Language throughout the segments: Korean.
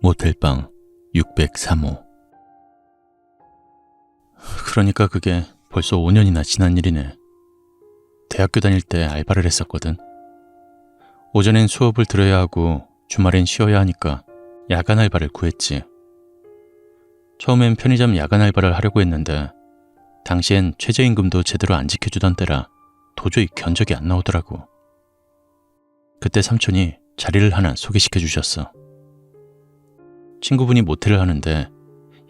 모텔방 603호. 그러니까 그게 벌써 5년이나 지난 일이네. 대학교 다닐 때 알바를 했었거든. 오전엔 수업을 들어야 하고 주말엔 쉬어야 하니까 야간 알바를 구했지. 처음엔 편의점 야간 알바를 하려고 했는데 당시엔 최저임금도 제대로 안 지켜주던 때라 도저히 견적이 안 나오더라고. 그때 삼촌이 자리를 하나 소개시켜 주셨어. 친구분이 모텔을 하는데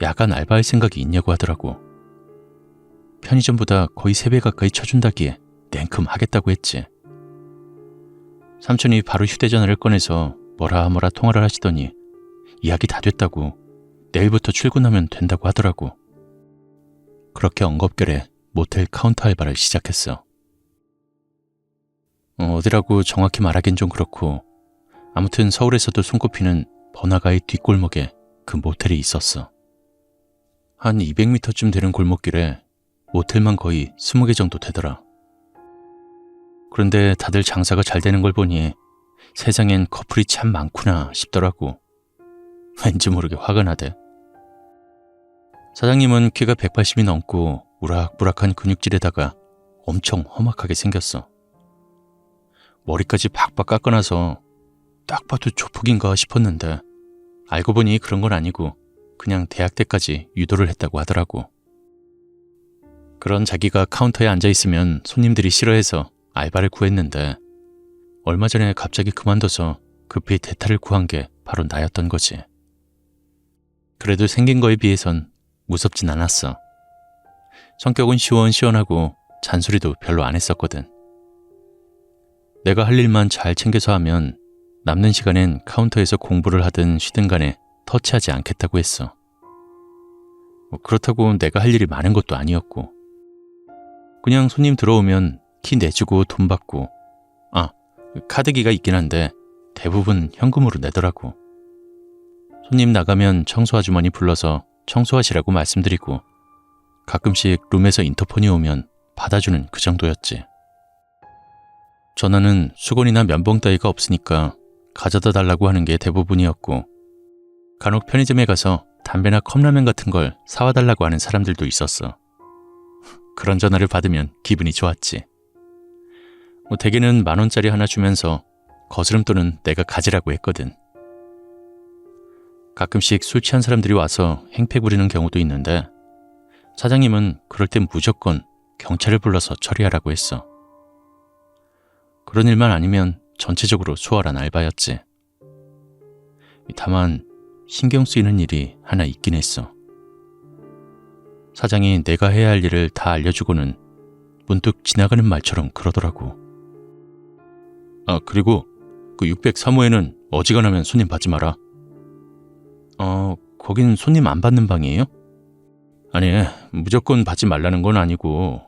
야간 알바할 생각이 있냐고 하더라고. 편의점보다 거의 3배 가까이 쳐준다기에 냉큼 하겠다고 했지. 삼촌이 바로 휴대전화를 꺼내서 뭐라 통화를 하시더니 이야기 다 됐다고, 내일부터 출근하면 된다고 하더라고. 그렇게 엉겁결에 모텔 카운터 알바를 시작했어. 어디라고 정확히 말하긴 좀 그렇고 아무튼 서울에서도 손꼽히는 번화가의 뒷골목에 그 모텔이 있었어. 한 200m쯤 되는 골목길에 모텔만 거의 20개 정도 되더라. 그런데 다들 장사가 잘 되는 걸 보니 세상엔 커플이 참 많구나 싶더라고. 왠지 모르게 화가 나대. 사장님은 키가 180이 넘고 우락부락한 근육질에다가 엄청 험악하게 생겼어. 머리까지 박박 깎아놔서 딱 봐도 조폭인가 싶었는데 알고 보니 그런 건 아니고 그냥 대학 때까지 유도를 했다고 하더라고. 그런 자기가 카운터에 앉아있으면 손님들이 싫어해서 알바를 구했는데 얼마 전에 갑자기 그만둬서 급히 대타를 구한 게 바로 나였던 거지. 그래도 생긴 거에 비해선 무섭진 않았어. 성격은 시원시원하고 잔소리도 별로 안 했었거든. 내가 할 일만 잘 챙겨서 하면 남는 시간엔 카운터에서 공부를 하든 쉬든 간에 터치하지 않겠다고 했어. 그렇다고 내가 할 일이 많은 것도 아니었고 그냥 손님 들어오면 키 내주고 돈 받고, 카드기가 있긴 한데 대부분 현금으로 내더라고. 손님 나가면 청소 아주머니 불러서 청소하시라고 말씀드리고 가끔씩 룸에서 인터폰이 오면 받아주는 그 정도였지. 전화는 수건이나 면봉 따위가 없으니까 가져다 달라고 하는 게 대부분이었고 간혹 편의점에 가서 담배나 컵라면 같은 걸 사와 달라고 하는 사람들도 있었어. 그런 전화를 받으면 기분이 좋았지. 대개는 10,000원짜리 하나 주면서 거스름돈은 내가 가지라고 했거든. 가끔씩 술 취한 사람들이 와서 행패 부리는 경우도 있는데 사장님은 그럴 땐 무조건 경찰을 불러서 처리하라고 했어. 그런 일만 아니면 전체적으로 수월한 알바였지. 다만 신경 쓰이는 일이 하나 있긴 했어. 사장이 내가 해야 할 일을 다 알려주고는 문득 지나가는 말처럼 그러더라고. 그리고 그 603호에는 어지간하면 손님 받지 마라. 거긴 손님 안 받는 방이에요? 아니, 무조건 받지 말라는 건 아니고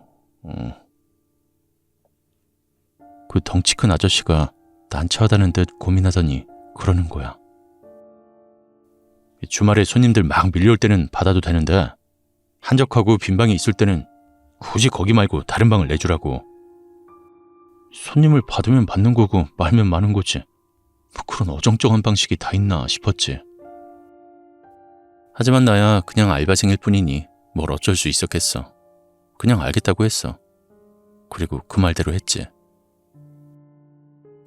그 덩치 큰 아저씨가 난처하다는 듯 고민하더니 그러는 거야. 주말에 손님들 막 밀려올 때는 받아도 되는데 한적하고 빈 방이 있을 때는 굳이 거기 말고 다른 방을 내주라고. 손님을 받으면 받는 거고 말면 마는 거지. 그런 어정쩡한 방식이 다 있나 싶었지. 하지만 나야 그냥 알바생일 뿐이니 뭘 어쩔 수 있었겠어. 그냥 알겠다고 했어. 그리고 그 말대로 했지.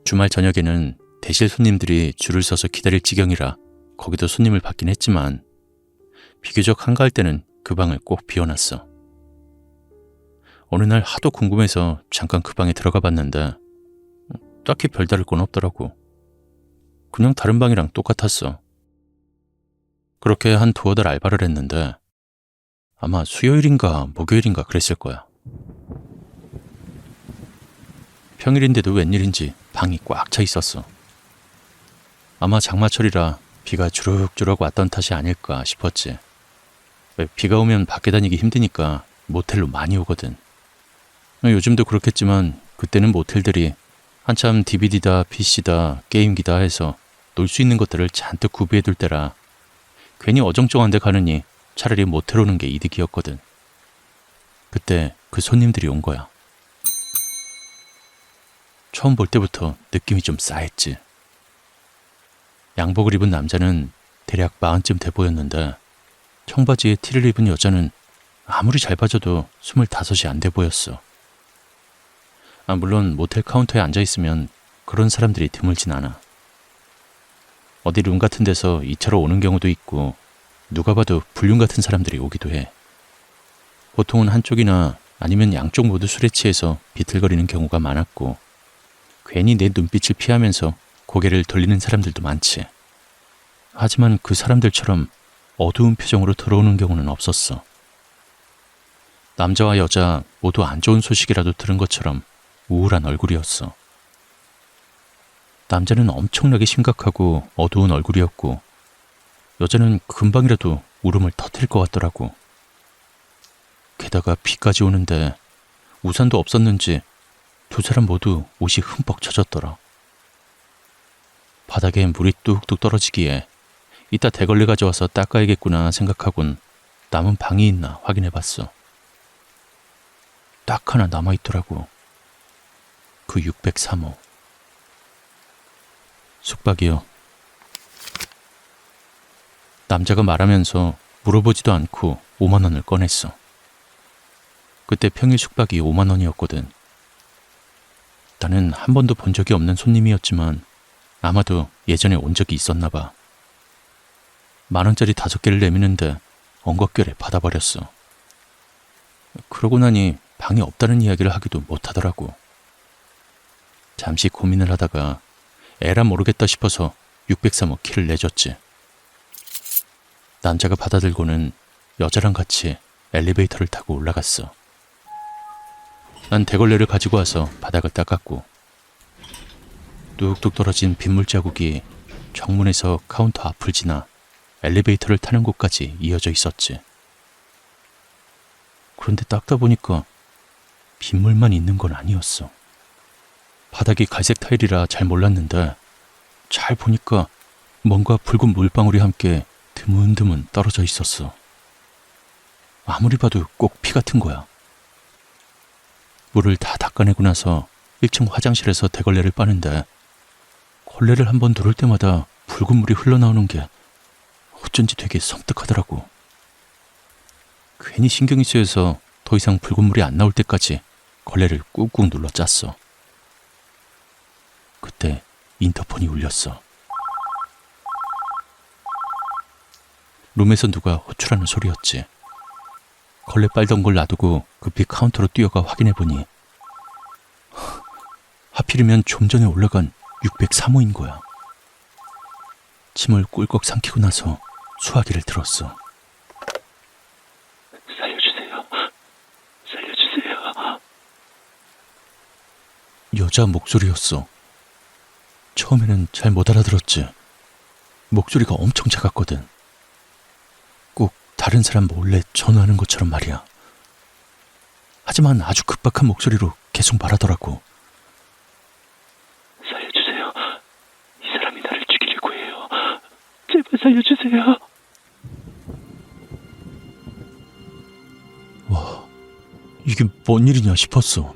주말 저녁에는 대실 손님들이 줄을 서서 기다릴 지경이라 거기도 손님을 받긴 했지만 비교적 한가할 때는 그 방을 꼭 비워놨어. 어느 날 하도 궁금해서 잠깐 그 방에 들어가 봤는데 딱히 별다를 건 없더라고. 그냥 다른 방이랑 똑같았어. 그렇게 한 2-3달 알바를 했는데 아마 수요일인가 목요일인가 그랬을 거야. 평일인데도 웬일인지 방이 꽉 차 있었어. 아마 장마철이라 비가 주룩주룩 왔던 탓이 아닐까 싶었지. 비가 오면 밖에 다니기 힘드니까 모텔로 많이 오거든. 요즘도 그렇겠지만 그때는 모텔들이 한참 DVD다 PC다 게임기다 해서 놀 수 있는 것들을 잔뜩 구비해둘 때라 괜히 어정쩡한 데 가느니 차라리 모텔 오는 게 이득이었거든. 그때 그 손님들이 온 거야. 처음 볼 때부터 느낌이 좀 싸했지. 양복을 입은 남자는 대략 40쯤 돼 보였는데 청바지에 티를 입은 여자는 아무리 잘 봐줘도 25이 안 돼 보였어. 물론 모텔 카운터에 앉아있으면 그런 사람들이 드물진 않아. 어디 룸 같은 데서 2차로 오는 경우도 있고 누가 봐도 불륜 같은 사람들이 오기도 해. 보통은 한쪽이나 아니면 양쪽 모두 술에 취해서 비틀거리는 경우가 많았고 괜히 내 눈빛을 피하면서 고개를 돌리는 사람들도 많지. 하지만 그 사람들처럼 어두운 표정으로 들어오는 경우는 없었어. 남자와 여자 모두 안 좋은 소식이라도 들은 것처럼 우울한 얼굴이었어. 남자는 엄청나게 심각하고 어두운 얼굴이었고 여자는 금방이라도 울음을 터뜨릴 것 같더라고. 게다가 비까지 오는데 우산도 없었는지 두 사람 모두 옷이 흠뻑 젖었더라. 바닥에 물이 뚝뚝 떨어지기에 이따 대걸레 가져와서 닦아야겠구나 생각하곤 남은 방이 있나 확인해봤어. 딱 하나 남아있더라고. 그 603호. 숙박이요. 남자가 말하면서 물어보지도 않고 5만 원을 꺼냈어. 그때 평일 숙박이 5만 원이었거든. 나는 한 번도 본 적이 없는 손님이었지만 아마도 예전에 온 적이 있었나 봐. 10,000원짜리 5개를 내미는데 엉겁결에 받아버렸어. 그러고 나니 방이 없다는 이야기를 하기도 못하더라고. 잠시 고민을 하다가 에라 모르겠다 싶어서 603호 키를 내줬지. 남자가 받아들고는 여자랑 같이 엘리베이터를 타고 올라갔어. 난 대걸레를 가지고 와서 바닥을 닦았고 뚝뚝 떨어진 빗물 자국이 정문에서 카운터 앞을 지나 엘리베이터를 타는 곳까지 이어져 있었지. 그런데 닦다 보니까 빗물만 있는 건 아니었어. 바닥이 갈색 타일이라 잘 몰랐는데 잘 보니까 뭔가 붉은 물방울이 함께 드문드문 떨어져 있었어. 아무리 봐도 꼭 피 같은 거야. 물을 다 닦아내고 나서 1층 화장실에서 대걸레를 빠는데 걸레를 한번 누를 때마다 붉은 물이 흘러나오는 게 어쩐지 되게 섬뜩하더라고. 괜히 신경이 쓰여서 더 이상 붉은 물이 안 나올 때까지 걸레를 꾹꾹 눌러 짰어. 그때 인터폰이 울렸어. 룸에서 누가 호출하는 소리였지. 걸레 빨던 걸 놔두고 급히 카운터로 뛰어가 확인해보니 하필이면 좀 전에 올라간 603호인 거야. 침을 꿀꺽 삼키고 나서 수화기를 들었어. 살려주세요. 살려주세요. 여자 목소리였어. 처음에는 잘 못 알아들었지. 목소리가 엄청 작았거든. 꼭 다른 사람 몰래 전화하는 것처럼 말이야. 하지만 아주 급박한 목소리로 계속 말하더라고. 살려주세요. 이 사람이 나를 죽이려고 해요. 제발 살려주세요. 와, 이게 뭔 일이냐 싶었어.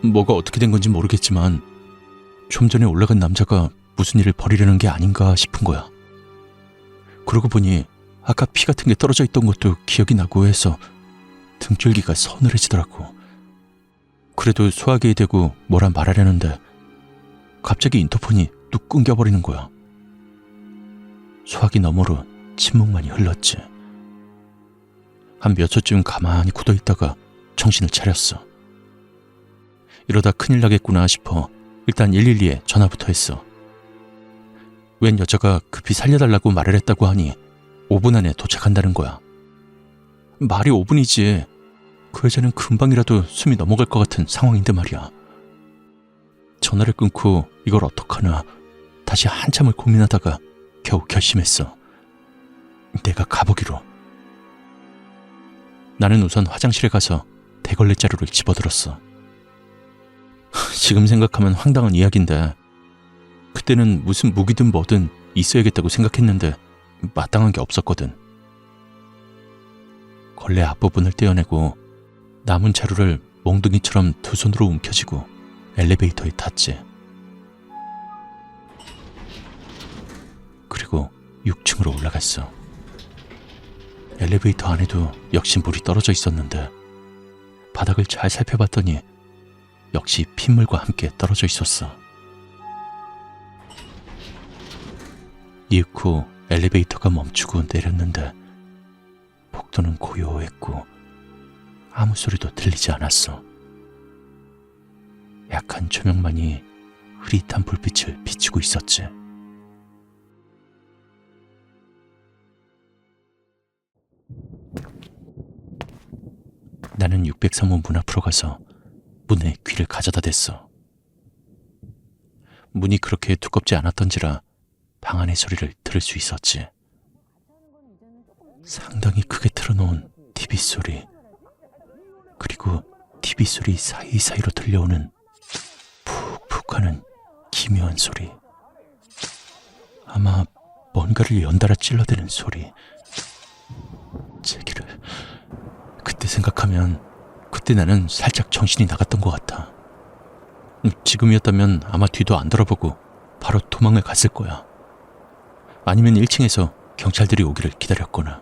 뭐가 어떻게 된 건지 모르겠지만 좀 전에 올라간 남자가 무슨 일을 벌이려는 게 아닌가 싶은 거야. 그러고 보니 아까 피 같은 게 떨어져 있던 것도 기억이 나고 해서 등줄기가 서늘해지더라고. 그래도 소화기에 대고 뭐라 말하려는데 갑자기 인터폰이 뚝 끊겨버리는 거야. 소화기 너머로 침묵만이 흘렀지. 한 몇 초쯤 가만히 굳어있다가 정신을 차렸어. 이러다 큰일 나겠구나 싶어 일단 112에 전화부터 했어. 웬 여자가 급히 살려달라고 말을 했다고 하니 5분 안에 도착한다는 거야. 말이 5분이지. 그 여자는 금방이라도 숨이 넘어갈 것 같은 상황인데 말이야. 전화를 끊고 이걸 어떡하나 다시 한참을 고민하다가 겨우 결심했어. 내가 가보기로. 나는 우선 화장실에 가서 대걸레 자루를 집어들었어. 지금 생각하면 황당한 이야기인데 그때는 무슨 무기든 뭐든 있어야겠다고 생각했는데 마땅한 게 없었거든. 걸레 앞부분을 떼어내고 남은 자루를 몽둥이처럼 두 손으로 움켜쥐고 엘리베이터에 탔지. 그리고 6층으로 올라갔어. 엘리베이터 안에도 역시 물이 떨어져 있었는데 바닥을 잘 살펴봤더니 역시 핏물과 함께 떨어져 있었어. 이윽고 엘리베이터가 멈추고 내렸는데 복도는 고요했고 아무 소리도 들리지 않았어. 약한 조명만이 흐릿한 불빛을 비추고 있었지. 나는 603호 문 앞으로 가서 문에 귀를 가져다 댔어. 문이 그렇게 두껍지 않았던지라 방 안의 소리를 들을 수 있었지. 상당히 크게 틀어놓은 TV 소리, 그리고 TV 소리 사이사이로 들려오는 푹푹 하는 기묘한 소리. 아마 뭔가를 연달아 찔러대는 소리. 제기를 그때 생각하면 그때 나는 살짝 정신이 나갔던 것 같아. 지금이었다면 아마 뒤도 안 돌아보고 바로 도망을 갔을 거야. 아니면 1층에서 경찰들이 오기를 기다렸거나.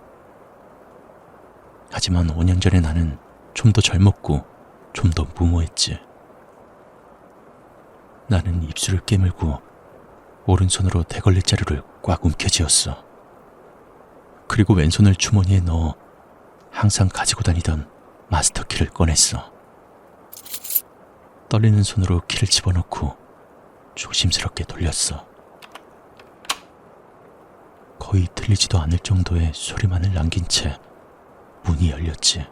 하지만 5년 전에 나는 좀 더 젊었고 좀 더 무모했지. 나는 입술을 깨물고 오른손으로 대걸레 자루를 꽉 움켜쥐었어. 그리고 왼손을 주머니에 넣어 항상 가지고 다니던 마스터키를 꺼냈어. 떨리는 손으로 키를 집어넣고 조심스럽게 돌렸어. 거의 들리지도 않을 정도의 소리만을 남긴 채 문이 열렸지.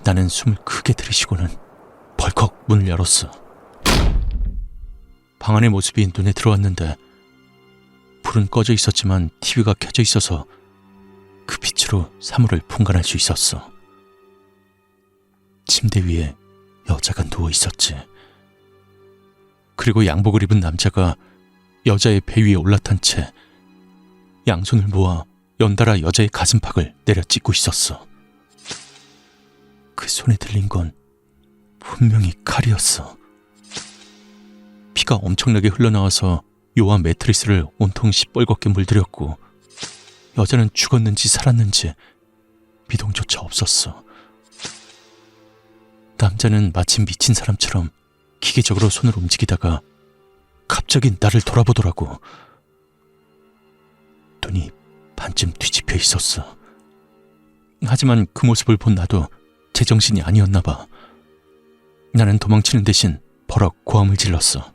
나는 숨을 크게 들이쉬고는 벌컥 문을 열었어. 방 안의 모습이 눈에 들어왔는데 불은 꺼져 있었지만 TV가 켜져 있어서 그 빛으로 사물을 분간할 수 있었어. 침대 위에 여자가 누워 있었지. 그리고 양복을 입은 남자가 여자의 배 위에 올라탄 채 양손을 모아 연달아 여자의 가슴팍을 내려찍고 있었어. 그 손에 들린 건 분명히 칼이었어. 피가 엄청나게 흘러나와서 요한 매트리스를 온통 시뻘겋게 물들였고 여자는 죽었는지 살았는지 미동조차 없었어. 남자는 마치 미친 사람처럼 기계적으로 손을 움직이다가 갑자기 나를 돌아보더라고. 눈이 반쯤 뒤집혀 있었어. 하지만 그 모습을 본 나도 제정신이 아니었나 봐. 나는 도망치는 대신 버럭 고함을 질렀어.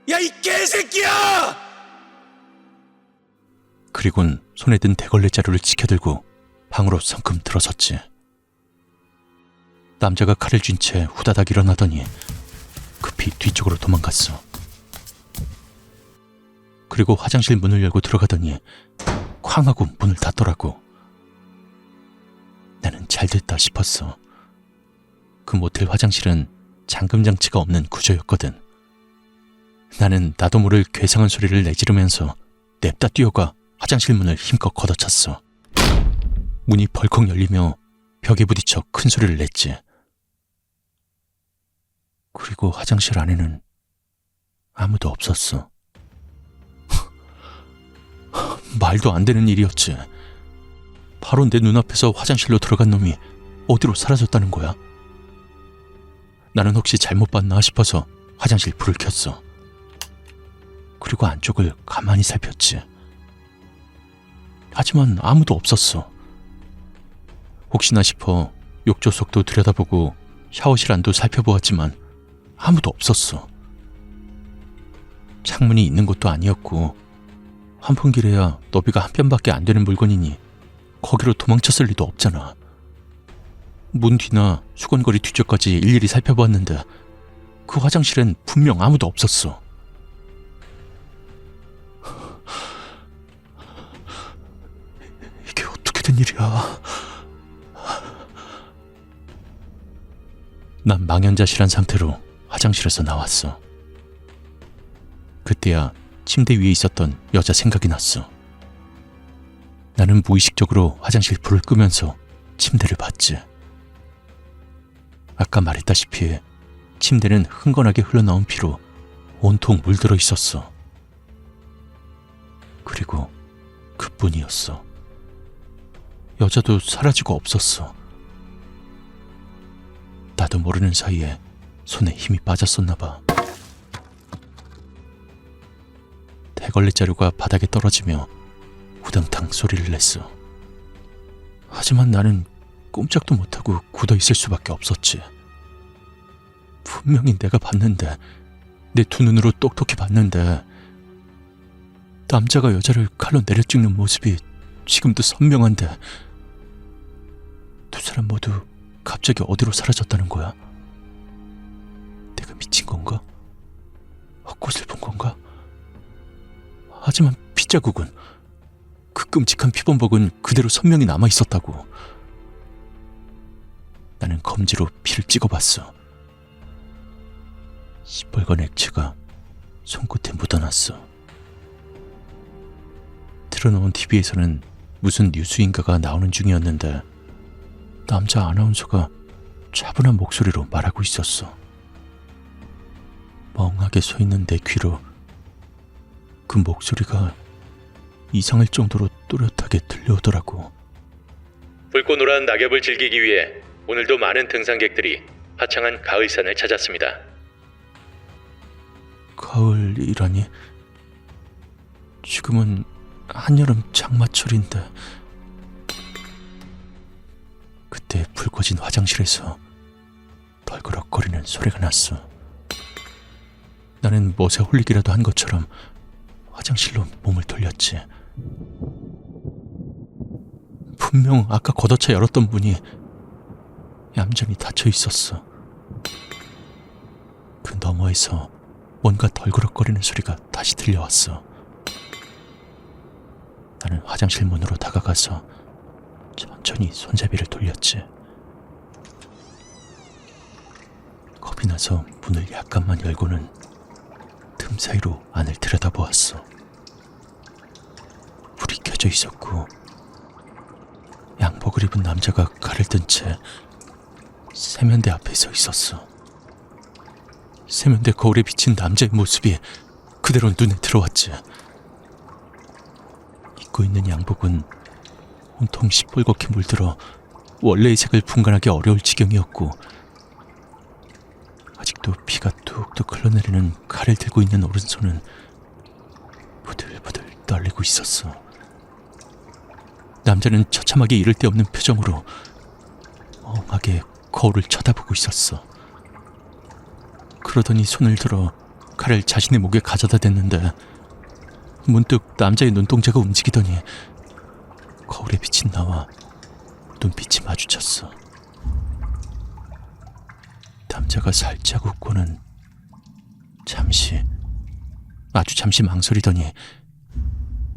야, 이 개새끼야! 그리곤 손에 든 대걸레 자루를 치켜들고 방으로 성큼 들어섰지. 남자가 칼을 쥔 채 후다닥 일어나더니 급히 뒤쪽으로 도망갔어. 그리고 화장실 문을 열고 들어가더니 쾅 하고 문을 닫더라고. 나는 잘 됐다 싶었어. 그 모텔 화장실은 잠금 장치가 없는 구조였거든. 나는 나도 모를 괴상한 소리를 내지르면서 냅다 뛰어가 화장실 문을 힘껏 걷어찼어. 문이 벌컥 열리며 벽에 부딪혀 큰 소리를 냈지. 그리고 화장실 안에는 아무도 없었어. 말도 안 되는 일이었지. 바로 내 눈앞에서 화장실로 들어간 놈이 어디로 사라졌다는 거야? 나는 혹시 잘못 봤나 싶어서 화장실 불을 켰어. 그리고 안쪽을 가만히 살폈지. 하지만 아무도 없었어. 혹시나 싶어 욕조 속도 들여다보고 샤워실 안도 살펴보았지만 아무도 없었어. 창문이 있는 곳도 아니었고 환풍기래야 너비가 한 뼘밖에 안 되는 물건이니 거기로 도망쳤을 리도 없잖아. 문 뒤나 수건거리 뒤쪽까지 일일이 살펴보았는데 그 화장실엔 분명 아무도 없었어. 이게 어떻게 된 일이야? 난 망연자실한 상태로 화장실에서 나왔어. 그때야 침대 위에 있었던 여자 생각이 났어. 나는 무의식적으로 화장실 불을 끄면서 침대를 봤지. 아까 말했다시피 침대는 흥건하게 흘러나온 피로 온통 물들어 있었어. 그리고 뿐이었어. 여자도 사라지고 없었어. 나도 모르는 사이에 손에 힘이 빠졌었나 봐. 대걸레 자루가 바닥에 떨어지며 우당탕 소리를 냈어. 하지만 나는 꼼짝도 못하고 굳어 있을 수밖에 없었지. 분명히 내가 봤는데, 내 두 눈으로 똑똑히 봤는데, 남자가 여자를 칼로 내려찍는 모습이 지금도 선명한데, 두 사람 모두 갑자기 어디로 사라졌다는 거야? 내가 미친 건가? 헛것을 본 건가? 하지만 핏자국은, 그 끔찍한 피범벅은 그대로 선명히 남아있었다고. 나는 검지로 피를 찍어봤어. 시뻘건 액체가 손끝에 묻어났어. 틀어놓은 TV에서는 무슨 뉴스인가가 나오는 중이었는데 남자 아나운서가 차분한 목소리로 말하고 있었어. 멍하게 서 있는 내 귀로 그 목소리가 이상할 정도로 또렷하게 들려오더라고. 붉고 노란 낙엽을 즐기기 위해 오늘도 많은 등산객들이 화창한 가을산을 찾았습니다. 가을이라니? 지금은 한여름 장마철인데. 그때 불 꺼진 화장실에서 덜그럭거리는 소리가 났어. 나는 멋에 홀리기라도 한 것처럼 화장실로 몸을 돌렸지. 분명 아까 걷어차 열었던 문이 얌전히 닫혀 있었어. 그 너머에서 뭔가 덜그럭거리는 소리가 다시 들려왔어. 나는 화장실 문으로 다가가서 천천히 손잡이를 돌렸지. 겁이 나서 문을 약간만 열고는 틈 사이로 안을 들여다보았어. 불이 켜져 있었고 양복을 입은 남자가 칼을 든 채 세면대 앞에 서 있었어. 세면대 거울에 비친 남자의 모습이 그대로 눈에 들어왔지. 입고 있는 양복은 온통 시뻘겋게 물들어 원래의 색을 분간하기 어려울 지경이었고 아직도 피가 뚝뚝 흘러내리는 칼을 들고 있는 오른손은 부들부들 떨리고 있었어. 남자는 처참하게 이를 데 없는 표정으로 멍하게 거울을 쳐다보고 있었어. 그러더니 손을 들어 칼을 자신의 목에 가져다 댔는데 문득 남자의 눈동자가 움직이더니 거울에 비친 나와 눈빛이 마주쳤어. 남자가 살짝 웃고는 잠시, 아주 잠시 망설이더니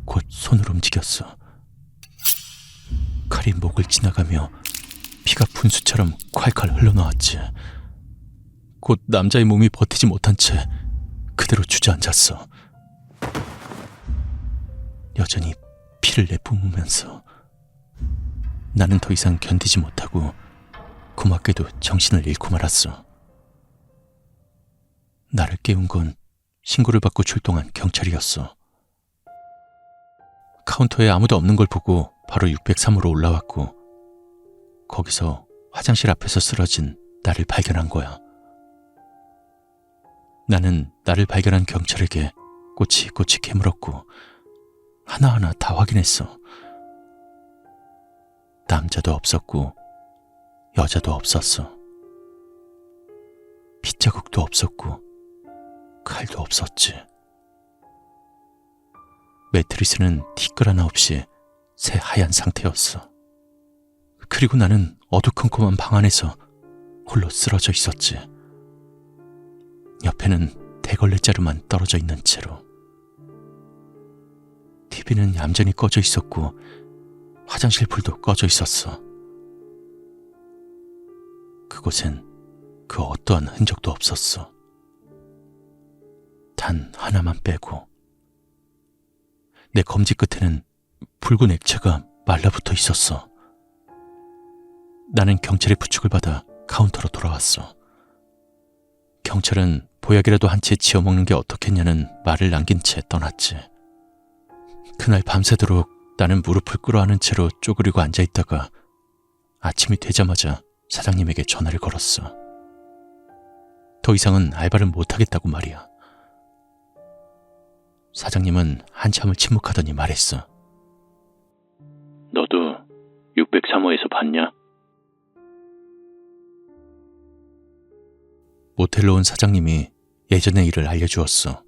곧 손을 움직였어. 칼이 목을 지나가며 피가 분수처럼 콸콸 흘러나왔지. 곧 남자의 몸이 버티지 못한 채 그대로 주저앉았어. 여전히 피를 내뿜으면서 나는 더 이상 견디지 못하고 고맙게도 정신을 잃고 말았어. 나를 깨운 건 신고를 받고 출동한 경찰이었어. 카운터에 아무도 없는 걸 보고 바로 603으로 올라왔고 거기서 화장실 앞에서 쓰러진 나를 발견한 거야. 나는 나를 발견한 경찰에게 꼬치꼬치 캐물었고 하나하나 다 확인했어. 남자도 없었고 여자도 없었어. 핏자국도 없었고 칼도 없었지. 매트리스는 티끌 하나 없이 새하얀 상태였어. 그리고 나는 어두컴컴한 방 안에서 홀로 쓰러져 있었지. 옆에는 대걸레 자루만 떨어져 있는 채로. TV는 얌전히 꺼져 있었고 화장실 불도 꺼져 있었어. 그곳엔 그 어떠한 흔적도 없었어. 단 하나만 빼고 내 검지 끝에는 붉은 액체가 말라붙어 있었어. 나는 경찰의 부축을 받아 카운터로 돌아왔어. 경찰은 보약이라도 한 채 지어먹는 게 어떻겠냐는 말을 남긴 채 떠났지. 그날 밤새도록 나는 무릎을 꿇어안은 채로 쪼그리고 앉아있다가 아침이 되자마자 사장님에게 전화를 걸었어. 더 이상은 알바를 못하겠다고 말이야. 사장님은 한참을 침묵하더니 말했어. 너도 603호에서 봤냐? 모텔로 온 사장님이 예전의 일을 알려주었어.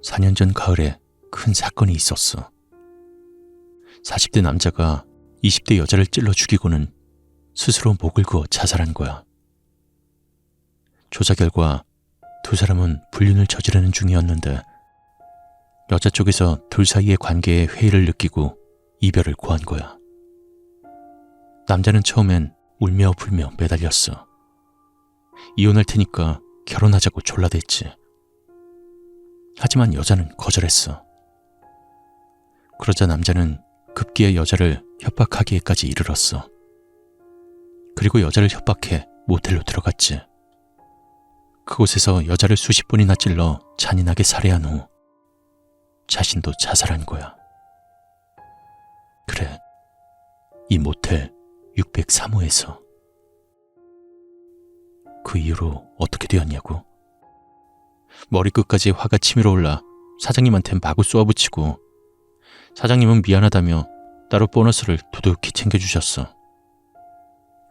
4년 전 가을에 큰 사건이 있었어. 40대 남자가 20대 여자를 찔러 죽이고는 스스로 목을 그어 자살한 거야. 조사 결과 두 사람은 불륜을 저지르는 중이었는데 여자 쪽에서 둘 사이의 관계에 회의를 느끼고 이별을 고한 거야. 남자는 처음엔 울며 불며 매달렸어. 이혼할 테니까 결혼하자고 졸라댔지. 하지만 여자는 거절했어. 그러자 남자는 급기야 여자를 협박하기에까지 이르렀어. 그리고 여자를 협박해 모텔로 들어갔지. 그곳에서 여자를 수십 번이나 찔러 잔인하게 살해한 후 자신도 자살한 거야. 그래, 이 모텔 603호에서. 그 이후로 어떻게 되었냐고. 머리끝까지 화가 치밀어 올라 사장님한텐 마구 쏘아붙이고 사장님은 미안하다며 따로 보너스를 두둑히 챙겨주셨어.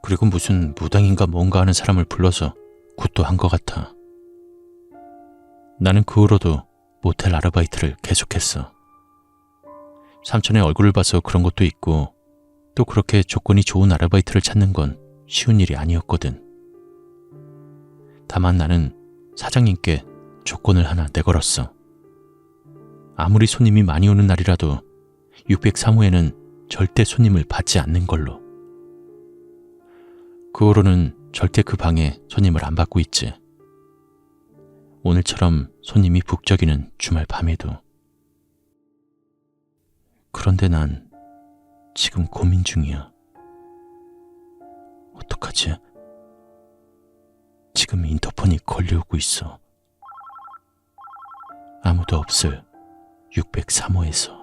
그리고 무슨 무당인가 뭔가 하는 사람을 불러서 굿도 한 것 같아. 나는 그 후로도 모텔 아르바이트를 계속했어. 삼촌의 얼굴을 봐서 그런 것도 있고 또 그렇게 조건이 좋은 아르바이트를 찾는 건 쉬운 일이 아니었거든. 다만 나는 사장님께 조건을 하나 내걸었어. 아무리 손님이 많이 오는 날이라도 603호에는 절대 손님을 받지 않는 걸로. 그 후로는 절대 그 방에 손님을 안 받고 있지. 오늘처럼 손님이 북적이는 주말 밤에도. 그런데 난 지금 고민 중이야. 어떡하지? 지금 인터폰이 걸려오고 있어. 아무도 없을 603호에서.